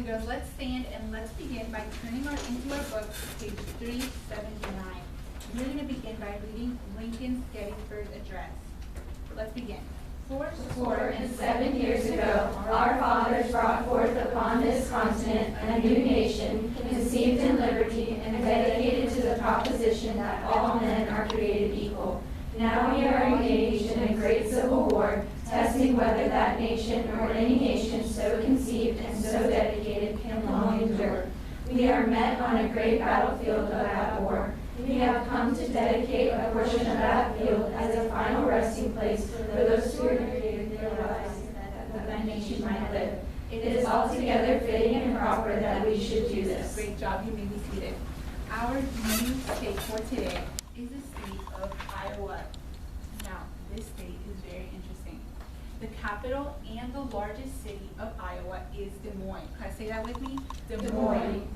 go. Let's stand and let's begin by turning into our book, page 379. We're going to begin by reading Lincoln's Gettysburg Address. Let's begin. 4 years ago, our fathers brought forth upon this continent a new nation, conceived in liberty and dedicated to the proposition that all men are created equal. Now we are engaged in a great civil war, testing whether that nation or any nation so conceived and so dedicated can long endure. We are met on a great battlefield of that war. We have come to dedicate a portion of that field as a final resting place for those who are created their lives that that nation might live. It is altogether fitting and proper that we should do this. Great job. You may be seated. Our new state for today is the state of Iowa. Now, this state is very interesting. The capital and the largest city of Iowa is Des Moines. Can I say that with me? Des Moines.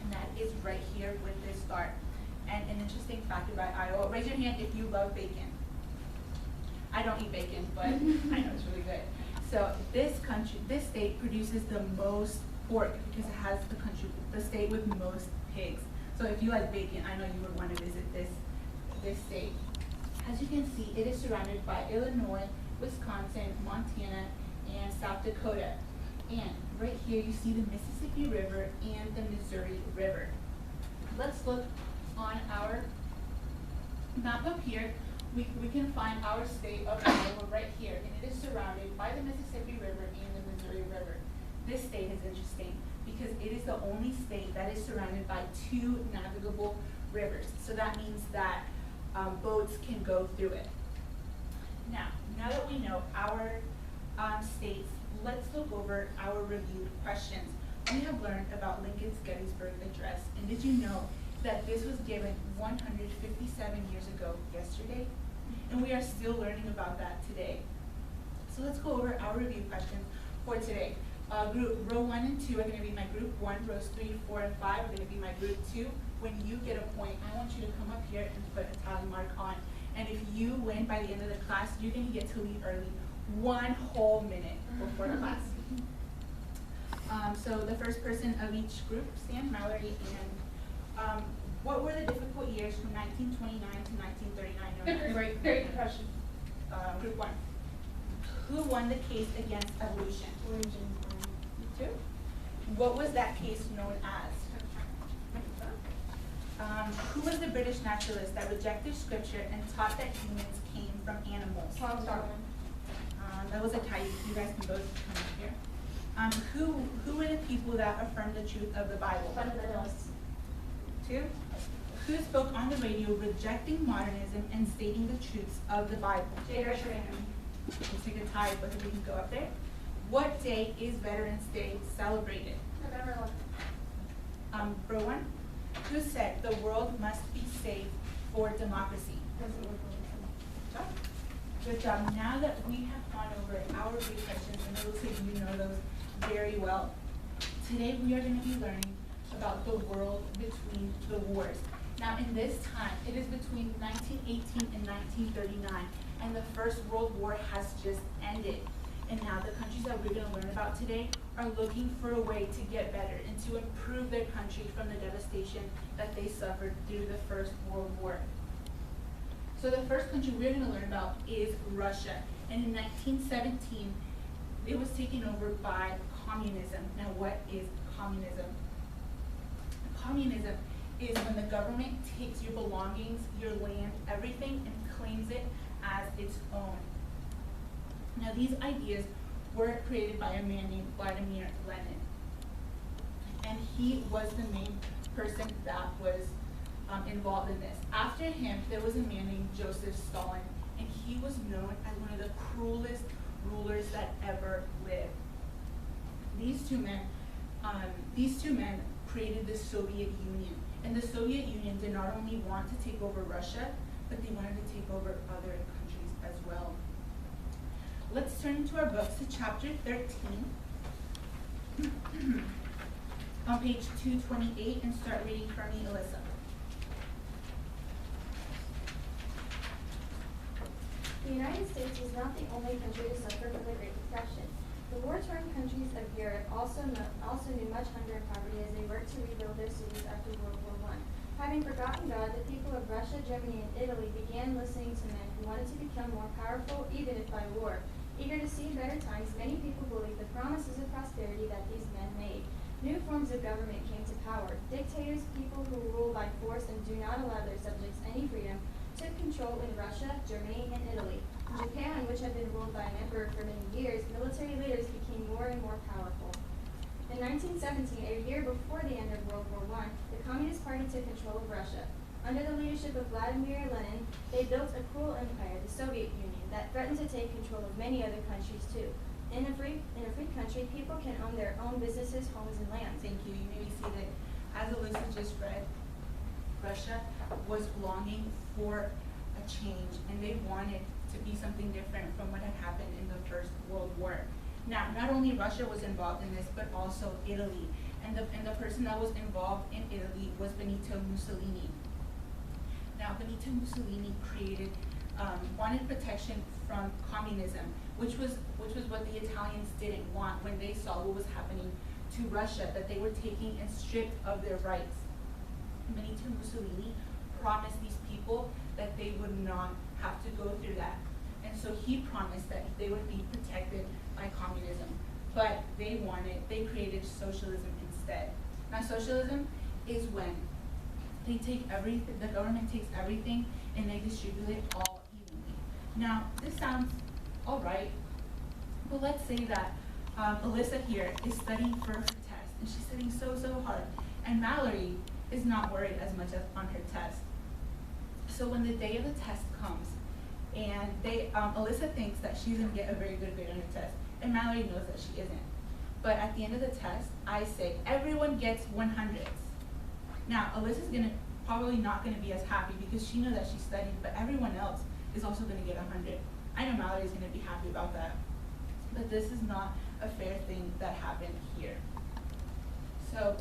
And that is right here with this star. And an interesting fact about Iowa, raise your hand if you love bacon. I don't eat bacon, but I know it's really good. So this state produces the most pork because it has the state with most pigs. So if you like bacon, I know you would want to visit this state. As you can see, it is surrounded by Illinois, Wisconsin, Montana, and South Dakota. And right here you see the Mississippi River and the Missouri River. Let's look on our map up here. We can find our state of Iowa right here, and it is surrounded by the Mississippi River and the Missouri River. This state is interesting because it is the only state that is surrounded by 2 navigable rivers. So that means that boats can go through it. Now that we know our states, let's look over our reviewed questions. We have learned about Lincoln's Gettysburg Address, and did you know that this was given 157 years ago yesterday? And we are still learning about that today. So let's go over our review questions for today. Row 1 and 2 are going to be my group 1, rows 3, 4, and 5 are going to be my group 2. When you get a point, I want you to come up here and put a tally mark on. And if you win by the end of the class, you're going to get to leave early 1 whole minute before class. So the first person of each group, Stan, Mallory, and what were the difficult years from 1929 to 1939? Great Depression. Group 1. Who won the case against evolution? William James Bond. 2. What was that case known as? Who was the British naturalist that rejected scripture and taught that humans came from animals? Charles Darwin. That was a tie. You guys can both come up here. Who were the people that affirmed the truth of the Bible? Fundamentalists. 2. Who spoke on the radio rejecting modernism and stating the truths of the Bible? J. Gershwin. We'll take a tie, both of you can go up there. What day is Veterans Day celebrated? November 11th. Row 1. Who said the world must be safe for democracy? Good job. Now that we have gone over our review questions, and it looks like you know those very well, today we are going to be learning about the world between the wars. Now in this time, it is between 1918 and 1939, and the First World War has just ended. And now the countries that we're going to learn about today are looking for a way to get better and to improve their country from the devastation that they suffered through the First World War. So the first country we're going to learn about is Russia. And in 1917, it was taken over by communism. Now what is communism? Communism is when the government takes your belongings, your land, everything, and claims it as its own. Now these ideas were created by a man named Vladimir Lenin. And he was the main person that was involved in this. After him, there was a man named Joseph Stalin, and he was known as one of the cruelest rulers that ever lived. These two men created the Soviet Union, and the Soviet Union did not only want to take over Russia, but they wanted to take over other countries as well. Let's turn into our books to chapter 13 on page 228 and start reading for me, Alyssa. The United States was not the only country to suffer from the Great Depression. The war-torn countries of Europe also knew much hunger and poverty as they worked to rebuild their cities after World War I. Having forgotten God, the people of Russia, Germany, and Italy began listening to men who wanted to become more powerful, even if by war. Eager to see better times, many people believed the promises of prosperity that these men made. New forms of government came to power. Dictators, people who rule by force and do not allow their subjects any freedom, took control in Russia, Germany, and Italy. In Japan, which had been ruled by an emperor for many years, military leaders became more and more powerful. In 1917, a year before the end of World War I, the Communist Party took control of Russia. Under the leadership of Vladimir Lenin, they built a cruel empire, the Soviet Union, that threatened to take control of many other countries too. In a free country, people can own their own businesses, homes, and lands. Thank you. You may see that, as Alyssa just read, Russia was longing for a change, and they wanted to be something different from what had happened in the First World War. Now, not only Russia was involved in this, but also Italy. And the person that was involved in Italy was Benito Mussolini. Now, Benito Mussolini wanted protection from communism, which was what the Italians didn't want when they saw what was happening to Russia, that they were taking and stripped of their rights. Benito Mussolini promised these people that they would not have to go through that. And so he promised that they would be protected by communism. But they created socialism instead. Now, socialism is when the government takes everything and they distribute it all evenly. Now, this sounds all right, but let's say that Alyssa here is studying for her test, and she's studying so hard, and Mallory is not worried as much on her test. So when the day of the test comes, and Alyssa thinks that she's going to get a very good grade on her test, and Mallory knows that she isn't. But at the end of the test, I say, everyone gets 100s. Now, Alyssa's probably not going to be as happy because she knows that she studied, but everyone else is also going to get 100. I know Mallory's going to be happy about that. But this is not a fair thing that happened here. So,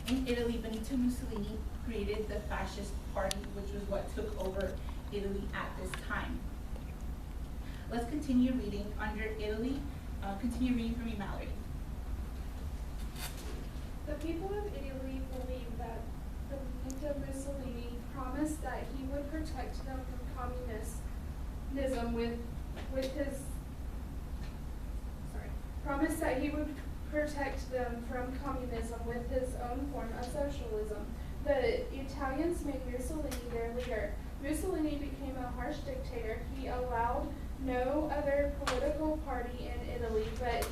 in Italy, Benito Mussolini created the Fascist Party, which was what took over Italy at this time. Let's continue reading under Italy. Continue reading for me, Mallory. The people of Italy believed that Benito Mussolini promised that he would protect them from communism with his own form of socialism. The Italians made Mussolini their leader. Mussolini became a harsh dictator. He allowed no other political party in Italy but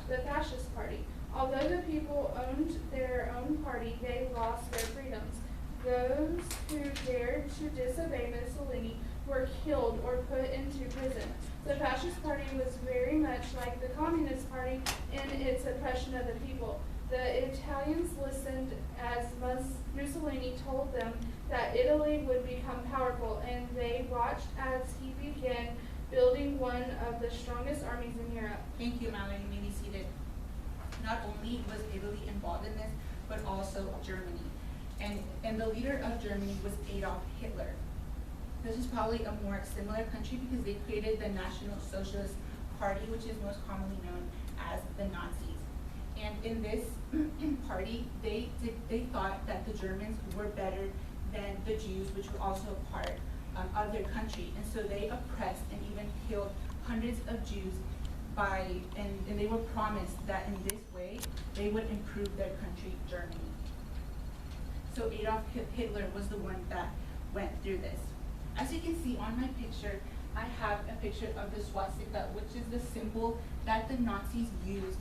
the Fascist Party. Although the people owned their own party, they lost their freedoms. Those who dared to disobey Mussolini were killed or put into prison. The Fascist Party was very much like the Communist Party in its oppression of the people. The Italians listened as Mussolini told them that Italy would become powerful, and they watched as he began building one of the strongest armies in Europe. Thank you, Mallory. You may be seated. Not only was Italy involved in this, but also Germany. And the leader of Germany was Adolf Hitler. This is probably a more similar country because they created the National Socialist Party, which is most commonly known as the Nazis. And in this party, they thought that the Germans were better than the Jews, which were also a part of their country. And so they oppressed and even killed hundreds of Jews and they were promised that in this way, they would improve their country, Germany. So Adolf Hitler was the one that went through this. As you can see on my picture, I have a picture of the swastika, which is the symbol that the Nazis used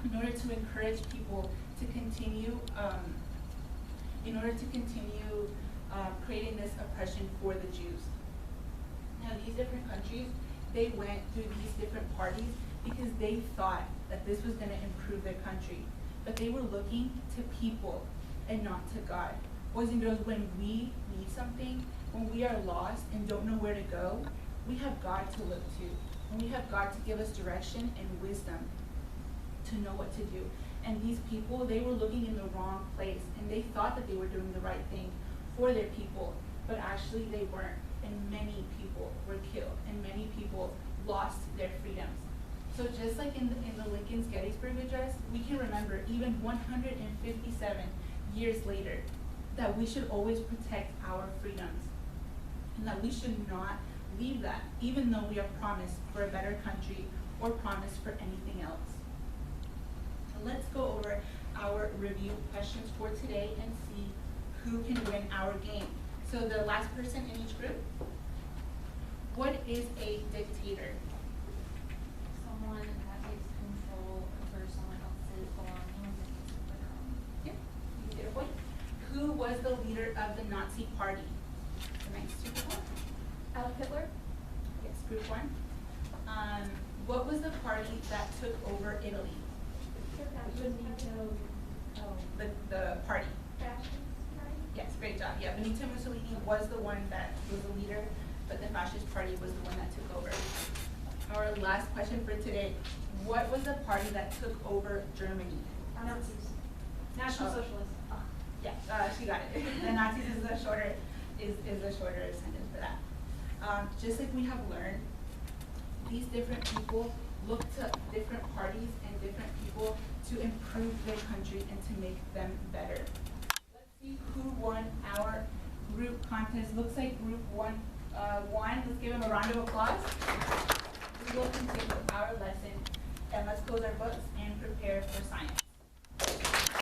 in order to encourage people to continue, creating this oppression for the Jews. Now, these different countries, they went through these different parties because they thought that this was going to improve their country. But they were looking to people and not to God. Boys and girls, when we need something, when we are lost and don't know where to go, we have God to look to. And we have God to give us direction and wisdom to know what to do. And these people, they were looking in the wrong place, and they thought that they were doing the right thing for their people, but actually they weren't. And many people were killed, and many people lost their freedoms. So just like in the Lincoln's Gettysburg Address, we can remember even 157 years later that we should always protect our freedoms and that we should not leave that, even though we are promised for a better country or promised for anything else. Let's go over our review questions for today and see who can win our game. So the last person in each group. What is a dictator? Someone that takes control over someone else's belongings and uses it for their own. Yeah, you get a point. Who was the leader of the Nazi Party? The next two people. Adolf Hitler. Yes, group one. What was the party that took over Italy? The party. Yes, great job. Yeah, Benito Mussolini was the one that was the leader, but the fascist party was the one that took over. Our last question for today. What was the party that took over Germany? Nazis. National Oh. Socialists. Yeah, she got it. The Nazis is a shorter sentence for that. Just like we have learned, these different people look to different parties and different people to improve their country and to make them better. Let's see who won our group contest. Looks like group one won. Let's give them a round of applause. We will continue our lesson and let's close our books and prepare for science.